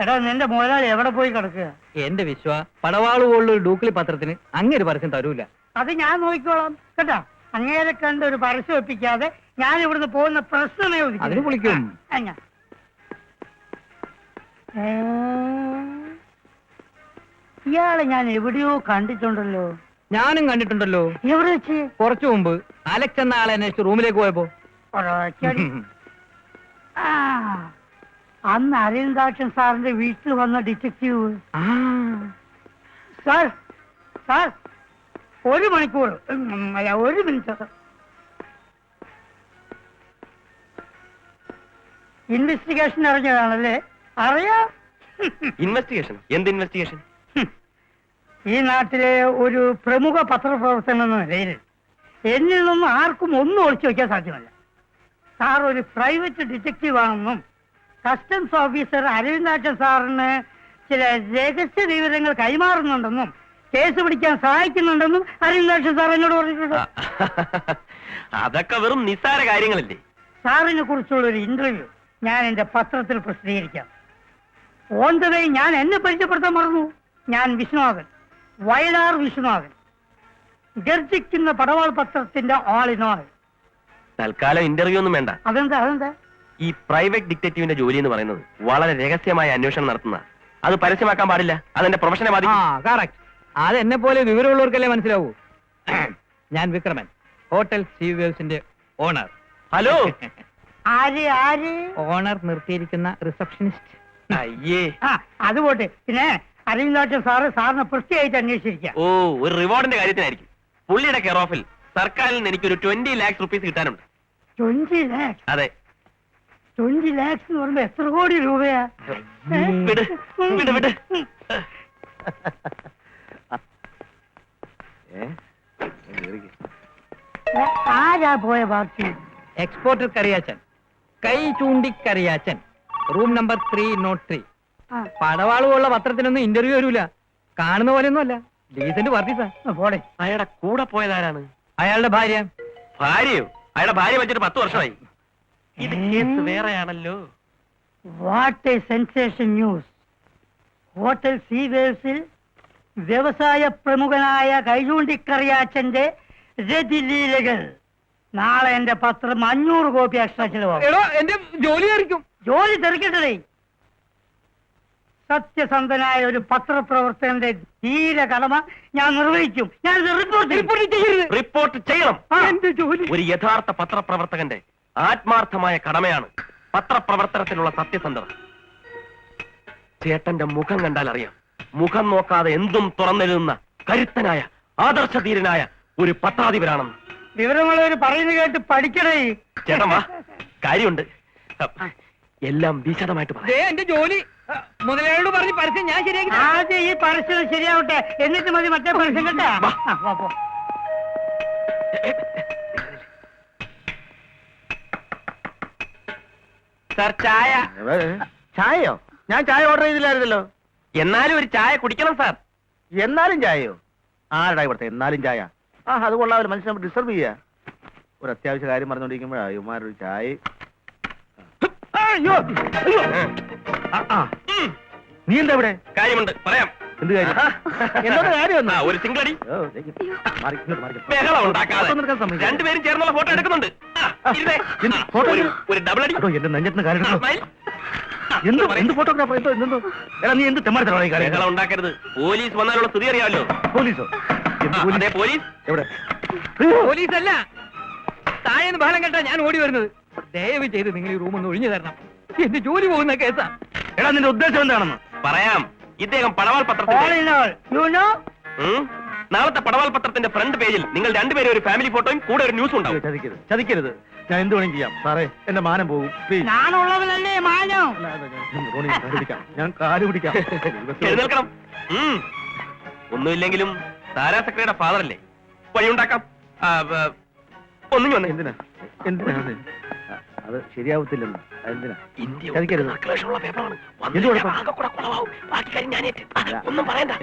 എടാ നിന്റെ മുതലാളി എവിടെ പോയി കിടക്കുക? എന്റെ വിശ്വ പടവാളുപോലുള്ള ഡൂക്കളി പത്രത്തിന് അങ്ങേര് പരസ്യം തരൂല. അത് ഞാൻ നോക്കിക്കോളാം കേട്ടാ. അങ്ങേരെ കണ്ട് ഒരു പരസ്യം ഒപ്പിക്കാതെ ഞാൻ ഇവിടുന്ന് പോകുന്ന പ്രശ്നമേ അതിന് വിളിക്കും. ഇയാളെ ഞാൻ എവിടെയോ കണ്ടിട്ടുണ്ടല്ലോ. ഞാനും കണ്ടിട്ടുണ്ടല്ലോ. എവിടെ വെച്ച്? കുറച്ചു മുമ്പ് അലക്സ് എന്ന ആളെ അന്വേഷിച്ച് റൂമിലേക്ക് പോയപ്പോ. അന്ന് അരവിന്ദാക്ഷൻ സാറിന്റെ വീട്ടിൽ വന്ന ഡിറ്റക്റ്റീവ്. സാർ സാർ 1 മണിക്കൂർ അല്ല 1 മിനിറ്റ്. ഇൻവെസ്റ്റിഗേഷൻ അറിഞ്ഞതാണല്ലേ? അറിയാം. ഇൻവെസ്റ്റിഗേഷൻ? എന്ത് ഇൻവെസ്റ്റിഗേഷൻ? ഈ നാട്ടിലെ ഒരു പ്രമുഖ പത്രപ്രവർത്തകൻ എന്ന നിലയിൽ എന്നിൽ നിന്നും ആർക്കും ഒന്നും ഒളിച്ചു വയ്ക്കാൻ സാധ്യമല്ല. സാർ ഒരു പ്രൈവറ്റ് ഡിറ്റക്റ്റീവ് ആണെന്നും കസ്റ്റംസ് ഓഫീസർ അരവിന്ദാക്ഷൻ സാറിന് ചില രഹസ്യ വിവരങ്ങൾ കൈമാറുന്നുണ്ടെന്നും കേസ് പിടിക്കാൻ സഹായിക്കുന്നുണ്ടെന്നും അരവിന്ദാക്ഷൻ സാർ എന്നോട് പറഞ്ഞിട്ടുണ്ട്. അതൊക്കെ വെറും നിസ്സാര കാര്യങ്ങളല്ലേ? സാറിനെ കുറിച്ചുള്ള ഒരു ഇന്റർവ്യൂ ഞാൻ എന്റെ പത്രത്തിൽ പ്രസിദ്ധീകരിക്കാം. ഓൺ ദ വേ ഞാൻ എന്നെ പരിചയപ്പെടുത്താൻ മറന്നു. ഞാൻ വിശ്വനാഥൻ, വയലാർ വിശ്വനാഥൻ, ഗർജിക്കുന്ന പടവാൾ പത്രത്തിന്റെ ആൾ ഇൻ ആൾ. തൽക്കാലം ഇന്റർവ്യൂ ഒന്നും വേണ്ട. അതെന്താ അതെന്താ? ഈ പ്രൈവറ്റ് ഡിറ്റക്റ്റീവിന്റെ ജോലി എന്ന് പറയുന്നത് വളരെ രഹസ്യമായ അന്വേഷണം നടത്തുന്ന, അത് പരസ്യമാക്കാൻ പാടില്ല. അതെന്റെ പ്രൊഫഷനെ ബാധിക്കും. അത് എന്നെ പോലെ വിവരമുള്ളവർക്കല്ലേ മനസ്സിലാവൂ. ഞാൻ വിക്രമൻ, ഹോട്ടൽ സീവേഴ്സിന്റെ ഓണർ. ഹലോ. ആര് ആര്? ഓണർ നിർത്തിയിരിക്കുന്ന റിസപ്ഷനിസ്റ്റ്. അയ്യേ. അത് പോട്ടെ. പിന്നെ അരവിന്ദാക്ഷൻ സാറിനെ പ്രത്യേകിച്ച് അന്വേഷിച്ചിരിക്കാം. ഓ, ഒരു റിവാർഡിന്റെ കാര്യത്തിനായിരിക്കും. പുള്ളിയുടെ കെയർ ഓഫിൽ സർക്കാരിൽ നിന്ന് എനിക്കൊരു 20 lakhs rupees കിട്ടാനുണ്ട്. 20 lakhs? അതെ. 20 lakhs എന്ന് പറയുമ്പോ എത്ര കോടി രൂപയാ? വിട് വിട് വിട്. ആരാ പോയ പാർട്ടി? എക്സ്പോർട്ടർ കറിയാച്ചൻ, കൈ ചൂണ്ടിക്കറിയാച്ചൻ, റൂം നമ്പർ 303. പടവാളുള്ള പത്രത്തിനൊന്നും ഇന്റർവ്യൂ വരൂല. കാണുന്ന പോലെയൊന്നും അല്ല. Decent party sir. പോടെ. അയാളുടെ കൂടെ പോയതാരാണ്? അയാളുടെ ഭാര്യ. ഭാര്യയോ? അയാളുടെ ഭാര്യ വെച്ചിട്ട് 10 വർഷമായി. ഇത് കേസ് വേറെയാണല്ലോ. What a sensation news. Hotel സീവേഴ്സിൽ വ്യവസായ പ്രമുഖനായ കൈചൂണ്ടിക്കറിയാച്ചന്റെ രതിലീലകൾ. നാളെ എന്റെ പത്രം 500 കോപ്പി എക്സ്ട്രാ ചിലവാകും. എന്റെ ജോലി ആയിരിക്കും. ജോലി തെറിക്കട്ടേ. സത്യസന്ധനായ ഒരു പത്രപ്രവർത്തകന്റെ ധീര കടമ ഞാൻ നിർവഹിക്കും. ഞാൻ റിപ്പോർട്ട് ചെയ്യണം. എന്റെ ജോലി ഒരു യഥാർത്ഥ പത്രപ്രവർത്തകന്റെ ആത്മാർത്ഥമായ കടമയാണ് പത്രപ്രവർത്തനത്തിലുള്ള സത്യസന്ധത. ചേട്ടന്റെ മുഖം കണ്ടാൽ അറിയാം. മുഖം നോക്കാതെ എന്തും തുറന്നെഴുതുന്ന കരുത്തനായ ആദർശധീരനായ ഒരു പത്രാധിപരാണെന്ന്. വിവരമുള്ളവര് പറയുന്നത് കേട്ട് പഠിക്കണേ. ചേട്ടൻ വാ, കാര്യമുണ്ട്. എല്ലാം വിശദമായിട്ട് പറയാം. എന്റെ ജോലി മുതലാളിയോട് പറഞ്ഞ് പരസ്യം ഞാൻ ശരിയാക്കി. ആദ്യം ഈ പരസ്യം ശരിയാവട്ടെ, എന്നിട്ട് മതി മറ്റേ പരസ്യം കേട്ടാ. സാർ, ചായ. ചായയോ? ഞാൻ ചായ ഓർഡർ ചെയ്തില്ലായിരുന്നല്ലോ. എന്നാലും ഒരു ചായ കുടിക്കണം സാർ. എന്നാലും ചായയോ? ആരടാ ഇവിടുത്തെ എന്നാലും ചായ? അത് കൊള്ളാമല്ലോ, മനുഷ്യനെ ഡിസ്റ്റർബ് ചെയ്യാ. ഒരു അത്യാവശ്യ കാര്യം പറഞ്ഞോണ്ടിരിക്കുമ്പോഴാ ഇവന്മാരൊരു ചായ. നീ എന്താ ഇവിടെ? കാര്യമുണ്ട്, പറയാം. എന്ത് കാര്യം? എന്നോട് കാര്യം ഒരു സിംഗിളടി. ബഹളം ഉണ്ടാക്കാതെ രണ്ടുപേരും ചേർന്നുള്ള ഫോട്ടോ എടുക്കുന്നുണ്ട്. ഒരു ഡബിൾ അടി. എന്റെ നെഞ്ചത്തിന് കാര്യം. എന്ത് ഫോട്ടോഗ്രാഫർ? എന്തോ നീ എന്ത് തെമ്മാടിത്തരമാണ് ഈ കാര്യം? ബഹളം ഉണ്ടാക്കരുത്. പോലീസ് വന്നാലുള്ള സ്ഥിതി അറിയാമല്ലോ. പോലീസോ? പോലീസ് എവിടെ? പോലീസ് അല്ല, താഴേന്ന് ബഹളം കേട്ടാ ഞാൻ ഓടി വരുന്നത്. ദയവ് ചെയ്ത് നിങ്ങൾ ഈ റൂമൊന്ന് ഒഴിഞ്ഞു തരണം. എന്റെ ജോലി പോകുന്ന കേസാ. എടാ, നിന്റെ ഉദ്ദേശം എന്താണെന്ന് പറയാം. ഇദ്ദേഹം പടവാൾ പത്രത്തിന്റെ നാളത്തെ പടവാൾ പത്രത്തിന്റെ ഫ്രണ്ട് പേജിൽ നിങ്ങൾ രണ്ടുപേരും ഒരു ഫാമിലി ഫോട്ടോയും കൂടെ ഒരു ന്യൂസ് ഉണ്ടാവും. ചതിക്കരുത്. ഞാൻ എന്ത് വേണമെങ്കിലും ചെയ്യാം സാറേ. എന്റെ മാനം പോകും. ഞാനുള്ളവനല്ലേ മാനം. ഞാൻ കാല് പിടിക്കാം. എഴുന്നേൽക്കണം. ഒന്നുമില്ലെങ്കിലും താരാ സെക്രട്ടറിയുടെ ഫാദർ അല്ലേ, വഴിയുണ്ടാക്കാം. ഒന്നും എന്തിനാ അത് ശരിയാവത്തില്ലെന്ന്? അതെന്തിനാ? ചതിക്കരുത്. ഒന്നും പറയണ്ട.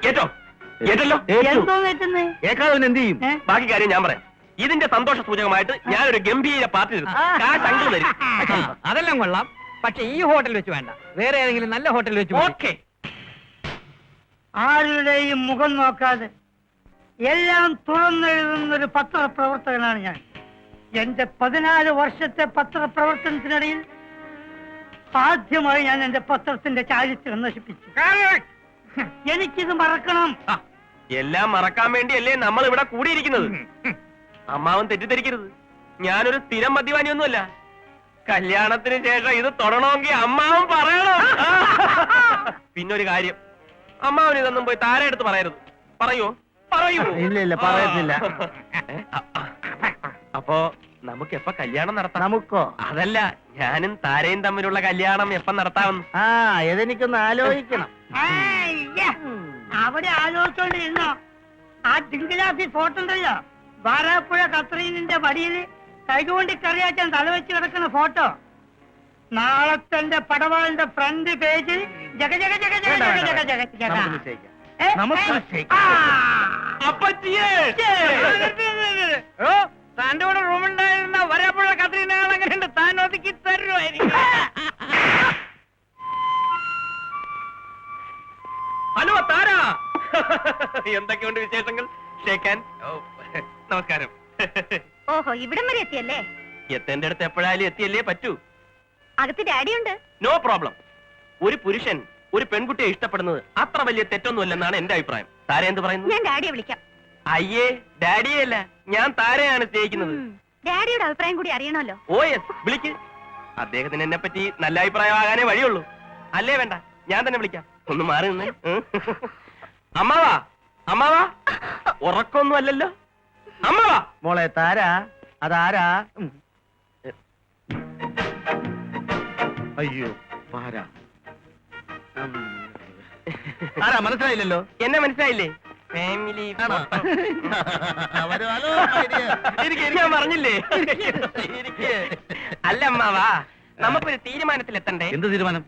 ഏറ്റോ കേൾക്കാതെ എന്ത് ചെയ്യും? ബാക്കി കാര്യം ഞാൻ പറയാം. ഇതിന്റെ സന്തോഷ സൂചകമായിട്ട് ഞാനൊരു ഗംഭീര പാർട്ടി തരും. അതെല്ലാം കൊള്ളാം. പക്ഷെ ഈ ഹോട്ടൽ വെച്ച് വേണ്ട, വേറെ ഏതെങ്കിലും നല്ല ഹോട്ടൽ വെച്ച് ഓക്കെ. ആരുടെയും മുഖം നോക്കാതെ എല്ലാം തുറന്നെഴുതുന്നൊരു പത്രപ്രവർത്തകനാണ് ഞാൻ. എന്റെ 14 വർഷത്തെ പത്രപ്രവർത്തനത്തിനിടയിൽ ആദ്യമായി ഞാൻ എന്റെ പത്രത്തിന്റെ ചാരിത്രം നശിപ്പിച്ചു. എനിക്കിത് മറക്കണം. എല്ലാം മറക്കാൻ വേണ്ടിയല്ലേ നമ്മൾ ഇവിടെ കൂടിയിരിക്കുന്നത്. അമ്മാവൻ തെറ്റിദ്ധരിക്കരുത്, ഞാനൊരു സ്ഥിരം മദ്യപാനിയൊന്നുമല്ല. കല്യാണത്തിന് ശേഷം ഇത് തൊടണമെങ്കിൽ അമ്മാവൻ പറയണം. പിന്നൊരു കാര്യം, അമ്മാവൻ ഇതൊന്നും പോയി താര എടുത്ത് പറയരുത്. പറയൂ? പറയൂ? ഇല്ല, പറയത്തില്ല. അപ്പോ നമുക്ക് എപ്പ കല്യാണം നടത്താം? നമുക്കോ? അതല്ല, ഞാനും താരയും തമ്മിലുള്ള കല്യാണം എപ്പം നടത്താമെന്ന്. ഇതെനിക്കൊന്ന് ആലോചിക്കണം. അവിടെ ആലോചിച്ചോണ്ടിരുന്നോ? ആ തിങ്കളാസി ഫോട്ടോ ഉണ്ടല്ലോ, വാരാപ്പുഴ കത്രീനിന്റെ വടിയിൽ കൈകൊണ്ട് കറിയാച്ചാൻ തലവെച്ച് കിടക്കുന്ന ഫോട്ടോ. നാളത്തെ പടവാളിന്റെ ഫ്രണ്ട് പേജിൽ ജഗ ജഗ ജഗ ജഗ ജഗ ജഗ ജഗ ജഗ. നമുക്ക് നിശ്ചയിക്കാം. ഏ? നമുക്ക് ഏ? നിശ്ചയിക്കാം. അപ്പച്ചിയേ! താന്റെ കൂടെ റൂമുണ്ടായിരുന്ന വരാപ്പുഴ കത്രീനാൾ അങ്ങനെയുണ്ട്, താൻ ഒതുക്കി തരുമായിരിക്കും. ഹലോ താര, എന്തൊക്കെയുണ്ട് വിശേഷങ്ങൾ? ഷേക്കാൻ. നമസ്കാരം. ഓഹോ, ഇവിടം വരെ എത്തിയല്ലേ? എത്തേണ്ട അടുത്ത് എപ്പോഴായാലും എത്തിയല്ലേ പറ്റൂ. അകത്ത് ഡാഡിയുണ്ട്. No problem. ഒരു പുരുഷൻ ഒരു പെൺകുട്ടിയെ ഇഷ്ടപ്പെടുന്നത് അത്ര വലിയ തെറ്റൊന്നുമല്ലെന്നാണ് എന്റെ അഭിപ്രായം. താര എന്ത് പറയുന്നു? ഞാൻ ഡാഡിയെ വിളിക്കാം. അയ്യേ, ഡാഡിയെ അല്ല, ഞാൻ താരയാണ് സ്നേഹിക്കുന്നത്. ഡാഡിയുടെ അഭിപ്രായം കൂടി അറിയണമല്ലോ. ഓ യെസ്, വിളിക്ക്. അദ്ദേഹത്തിന് എന്നെ പറ്റി നല്ല അഭിപ്രായമാകാനേ വഴിയുള്ളൂ. അല്ലേ വേണ്ട, ഞാൻ തന്നെ വിളിക്കാം. ഒന്ന് മാറി നിന്ന്. അമ്മാവാ, അമ്മാവാ, ഉറക്കൊന്നും അല്ലല്ലോ. അമ്മാവാ. മോളെ താര, അതാരാ? അയ്യോ, പാര. ആരാ മനസ്സിലായില്ലല്ലോ? എന്നെ മനസ്സിലായില്ലേ? ഫാമിലി ആണോ? വരുവാലോ, ഞാൻ പറഞ്ഞില്ലേ? അല്ല അമ്മാവാ, നമുക്കൊരു തീരുമാനത്തിലെത്തണ്ടേ? എന്ത് തീരുമാനം?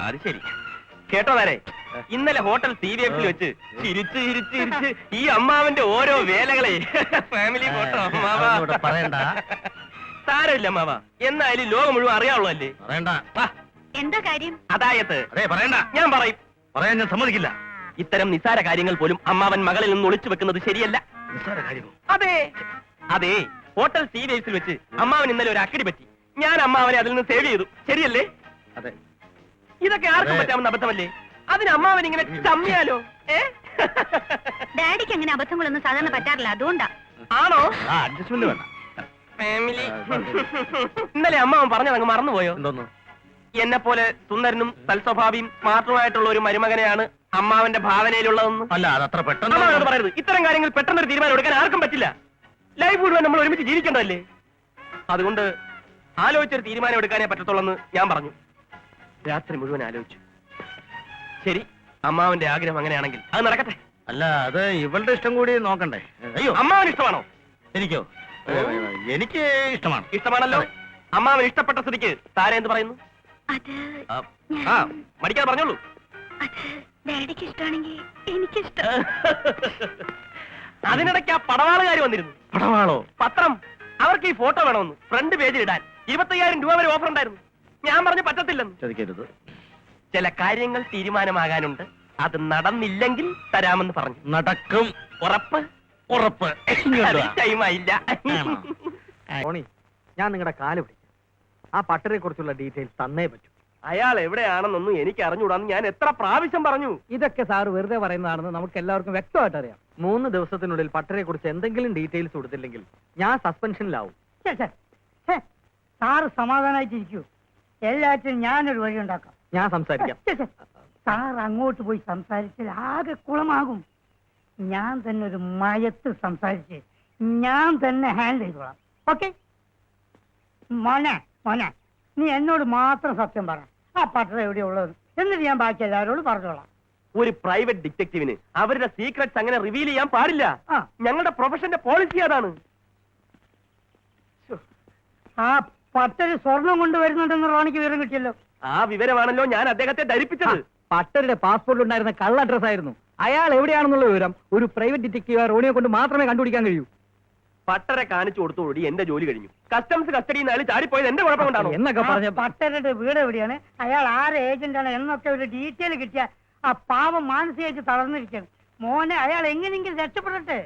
അത് ശരി. കേട്ടോ താരേ, ഇന്നലെ ഹോട്ടൽ CVF-ൽ വെച്ച് ചിരിച്ച് ചിരിച്ച് ചിരിച്ച് ഈ അമ്മാവന്റെ ഓരോ വേലകളെ ഫാമിലി ഫോട്ടോ അമ്മാവാ അതൊന്നും ഇവിടെ പറയണ്ട. സാരമില്ല അമ്മാവാ, എന്നാലും ലോകം മുഴുവൻ അറിയാവുള്ളൂ അല്ലേ? പറയണ്ട. എന്താ കാര്യം? അതായത് അതെ, പറയണ്ട. ഞാൻ പറയും. പറയാൻ ഞാൻ സമ്മതിക്കില്ല. ഇത്തരം നിസ്സാര കാര്യങ്ങൾ പോലും അമ്മാവൻ മകളിൽ നിന്ന് ഒളിച്ചു വെക്കുന്നത് ശരിയല്ല. നിസ്സാര കാര്യമോ? അതെ അതെ, ഹോട്ടൽ CVF-ൽ വെച്ച് അമ്മാവൻ ഇന്നലെ ഒരു അക്കടി പറ്റി. ഞാൻ അമ്മാവനെ അതിൽ നിന്ന് സേവ് ചെയ്തു. ശരിയല്ലേ? അതെ. ഇതൊക്കെ ആർക്കും പറ്റാവുന്ന അബദ്ധമല്ലേ? അതിന് അമ്മാവൻ ഇങ്ങനെ ചമ്മിയാലോ? ഡാഡിക്ക് അങ്ങനെ അബദ്ധങ്ങളൊന്നും സാധാരണ പറ്റാറില്ല, അതുകൊണ്ടാ. ആണോ? അഡ്ജസ്റ്റ്മെന്റ് വേണ്ട. ഫാമിലി. ഇന്നലെ അമ്മാവൻ പറഞ്ഞത് അങ്ങ് മറന്നുപോയോ? എന്തോന്നു? എന്നെ പോലെ സുന്ദരനും തൽസ്വഭാവിയും സ്മാർട്ടുമായിട്ടുള്ള ഒരു മരുമകനെയാണ് അമ്മാവന്റെ ഭാവനയിലുള്ളതെന്ന്. അല്ല, അതത്ര അമ്മാവനോട് പെട്ടെന്ന് പറയരുത്. ഇത്തരം കാര്യങ്ങൾ പെട്ടെന്നൊരു തീരുമാനം എടുക്കാൻ ആർക്കും പറ്റില്ല. ലൈഫ് മുഴുവൻ നമ്മൾ ഒരുമിച്ച് ജീവിക്കേണ്ടതല്ലേ? അതുകൊണ്ട് ആലോചിച്ചൊരു തീരുമാനം എടുക്കാനേ പറ്റത്തുള്ളെന്ന് ഞാൻ പറഞ്ഞു. രാത്രി മുഴുവൻ ആലോചിച്ചു. ശരി, അമ്മാവന്റെ ആഗ്രഹം അങ്ങനെയാണെങ്കിൽ അത് നടക്കട്ടെ. അല്ല, അത് ഇവളുടെ ഇഷ്ടം കൂടി നോക്കണ്ടേ? അയ്യോ, അമ്മാവൻ ഇഷ്ടമാണോ? എനിക്കോ? എനിക്ക് ഇഷ്ടമാണ്. ഇഷ്ടമാണല്ലോ. അമ്മാവൻ ഇഷ്ടപ്പെട്ട സ്ഥിതിക്ക് താര എന്ത് പറയുന്നു? അത് ആ, മടിക്കാതെ പറഞ്ഞോളൂ. അത് ഡാഡിക്ക് ഇഷ്ടമാണെങ്കിൽ എനിക്കിഷ്ടം. അതിനിടയ്ക്ക് ആ പടവാളുകാർ വന്നിരുന്നു. പടവാളോ? പത്രം. അവർക്ക് ഈ ഫോട്ടോ വേണമെന്ന് ഫ്രണ്ട് പേജിൽ ഇടാൻ 25,000 രൂപ വരെ ഓഫർ ഉണ്ടായിരുന്നു. ഞാൻ പറഞ്ഞു പറ്റത്തില്ലെന്ന്. ചോദിക്കരുത്. ചില കാര്യങ്ങൾ തീരുമാനമാകാനുണ്ട്, അത് നടന്നില്ലെങ്കിൽ തരാമെന്ന് പറഞ്ഞു. നടക്കും. ഉറപ്പ്? ഉറപ്പ്. ടൈമായില്ല. ടോണി, ഞാൻ നിങ്ങളുടെ കാല് പിടിക്കാം. ആ പട്ടരെ കുറിച്ചുള്ള ഡീറ്റെയിൽസ് തന്നേ പറ്റൂ. അയാൾ എവിടെയാണെന്നൊന്നും എനിക്ക് അറിഞ്ഞൂടാന്ന് ഞാൻ എത്ര പ്രാവശ്യം പറഞ്ഞു. ഇതൊക്കെ സാറ് വെറുതെ പറയുന്നതാണെന്ന് നമുക്ക് എല്ലാവർക്കും വ്യക്തമായിട്ട് അറിയാം. 3 ദിവസത്തിനുള്ളിൽ പട്ടരെ കുറിച്ച് എന്തെങ്കിലും ഡീറ്റെയിൽസ് കൊടുത്തില്ലെങ്കിൽ ഞാൻ സസ്പെൻഷനിലാവും. സാറ് സമാധാനായിട്ടിരിക്കൂ. എല്ലാറ്റിനും ഞാനൊരു വഴി ഉണ്ടാക്കാം. ഞാൻ സംസാരിക്കാം. സാർ അങ്ങോട്ട് പോയി സംസാരിച്ചാൽ ആകെ കുളമാകും. ഞാൻ തന്നെ ഒരു മയത്ത് സംസാരിച്ച് ഞാൻ തന്നെ ഹാൻഡിൽ ചെയ്തോളാം. ഓക്കെ? മോനെ മോനെ, നീ എന്നോട് മാത്രം സത്യം പറ. ആ പട്ടണ എവിടെയുള്ളത് എന്നിട്ട് ഞാൻ ബാക്കി എല്ലാവരോടും പറഞ്ഞോളാം. ഒരു പ്രൈവറ്റ് ഡിറ്റക്റ്റീവിന് അവരുടെ സീക്രട്സ് അങ്ങനെ റിവീൽ ചെയ്യാൻ പാടില്ല. ആ. ഞങ്ങളുടെ പ്രൊഫഷന്റെ പോളിസി അതാണ്. ആ പട്ടര് സ്വർണം കൊണ്ടുവരുന്നുണ്ടെന്ന് റോണിക്ക് വിവരം കിട്ടിയല്ലോ. ആ വിവരമാണല്ലോ ഞാൻ അദ്ദേഹത്തെ ധരിപ്പിച്ചത്. പട്ടരുടെ പാസ്പോർട്ടിൽ ഉണ്ടായിരുന്ന കള്ള അഡ്രസ് ആയിരുന്നു. അയാൾ എവിടെയാണെന്നുള്ള വിവരം ഒരു പ്രൈവറ്റ് ഡിറ്റക്റ്റീവ് റോണിയെ കൊണ്ട് മാത്രമേ കണ്ടുപിടിക്കാൻ കഴിയൂ. പട്ടരെ കാണിച്ചു കൊടുത്തോടി എന്റെ ജോലി കഴിഞ്ഞു. കസ്റ്റംസ് കസ്റ്റഡിയിൽ നിന്നാലും ചാടിപ്പോയത് എന്റെ കുഴപ്പം കൊണ്ടാണോ? എന്നൊക്കെ പറഞ്ഞ പട്ടരുടെ വീട് എവിടെയാണ്, അയാൾ ആര് ഏജന്റാണ് എന്നൊക്കെ ഒരു ഡീറ്റെയിൽ കിട്ടിയ ആ പാവം മാനസികമായിട്ട് തളർന്നിരിക്കുകയാണ്. മോനെ അയാൾ എങ്ങനെയെങ്കിലും രക്ഷപ്പെടട്ടെ.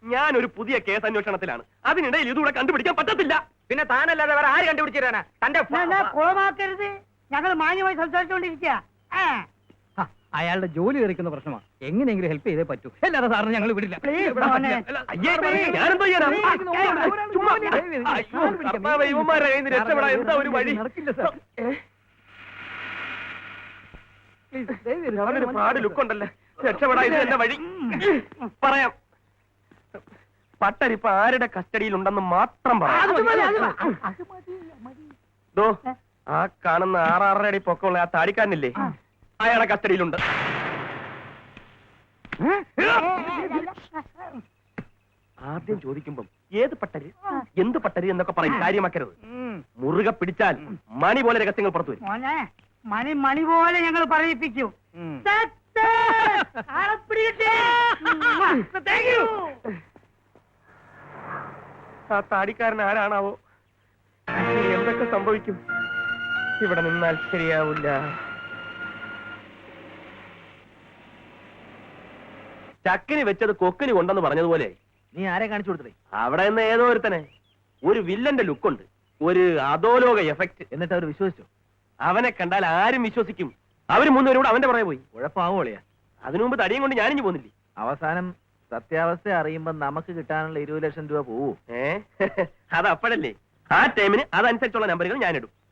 ഞാനൊരു പുതിയ കേസ് അന്വേഷണത്തിലാണ്. അതിനിടയിൽ ഇതുകൂടെ കണ്ടുപിടിക്കാൻ പറ്റത്തില്ല. പിന്നെ താനല്ലാതെ വേറെ ആര് കണ്ടുപിടിച്ചു തരാനാ? തന്റെ കുളമാക്കരുത്, ഞങ്ങൾ മാന്യമായി സംസാരിച്ചുകൊണ്ടിരിക്കുക. അയാളുടെ ജോലി തെറിക്കുന്ന പ്രശ്നമാണ്. എങ്ങനെയെങ്കിലും ഹെൽപ്പ് ചെയ്തേ പറ്റൂ. അല്ലാതെ സാറിന് ഞങ്ങൾ വിടില്ല. Please, മോനെ. അയ്യേ, ഞാനെന്തോ ചെയ്യാനാ? ചുമ്മാ. അയ്യോ, കർത്താവേ, ഇവന്മാരുടെ കയ്യിൽ നിന്ന് രക്ഷപ്പെടാൻ എന്താ ഒരു വഴി? അവനൊരു പാട് ലുക്കുണ്ടല്ലേ. രക്ഷപ്പെടാൻ ഇത് എന്റെ വഴി. പറയാം. പട്ടരിപ്പ ആരുടെ കസ്റ്റഡിയിലുണ്ടെന്ന് മാത്രം പറയാം. ദോ, ആ കാണുന്ന 6-6 അടി പൊക്കമുള്ള ആ താടിക്കാരനില്ലേ, അയാളെ കസ്റ്റഡിയിലുണ്ട്. ആദ്യം ചോദിക്കുമ്പം ഏത് പട്ടര്, എന്ത് പട്ടര് എന്നൊക്കെ പറയും. കാര്യമാക്കരുത്. മുറുകെ പിടിച്ചാൽ മണി പോലെ രഹസ്യങ്ങൾ പുറത്തു വരും. മോനെ, മണി മണി പോലെ ഞങ്ങൾ പറയിപ്പിക്കും. സത്ത്! ആളെ പിടികിട്ടി. Thank you. ആ താടിക്കാരൻ ആരാണാവോ? ഇനി എന്തൊക്കെ സംഭവിക്കും? ഇവിടെ നിന്നാൽ ശരിയാവില്ല. ചക്കിന് വെച്ചത് കൊക്കിന് കൊണ്ടെന്ന് പറഞ്ഞതുപോലെ നീ ആരെ കാണിച്ചു കൊടുത്തേ? അവിടെ നിന്ന് ഏതോ ഒരുത്തനെ, ഒരു വില്ലന്റെ ലുക്കുണ്ട്, ഒരു അധോലോക എഫക്ട്. എന്നിട്ട് അവർ വിശ്വസിച്ചു? അവനെ കണ്ടാൽ ആരും വിശ്വസിക്കും. അവര് മൂന്നുപേരും കൂടെ അവന്റെ പുറകെ പോയി. ഉഴപ്പാവോളിയാ. അതിനു മുമ്പ് തടിയും കൊണ്ട് ഞാനിഞ്ഞു പോന്നില്ലേ. അവസാനം സത്യാവസ്ഥ അറിയുമ്പോ നമുക്ക് കിട്ടാനുള്ള 20 ലക്ഷം രൂപ പോവൂ. അത് അപ്പോഴല്ലേ. ആ ടൈമിന് അതനുസരിച്ചുള്ള നമ്പറുകൾ ഞാനിടും.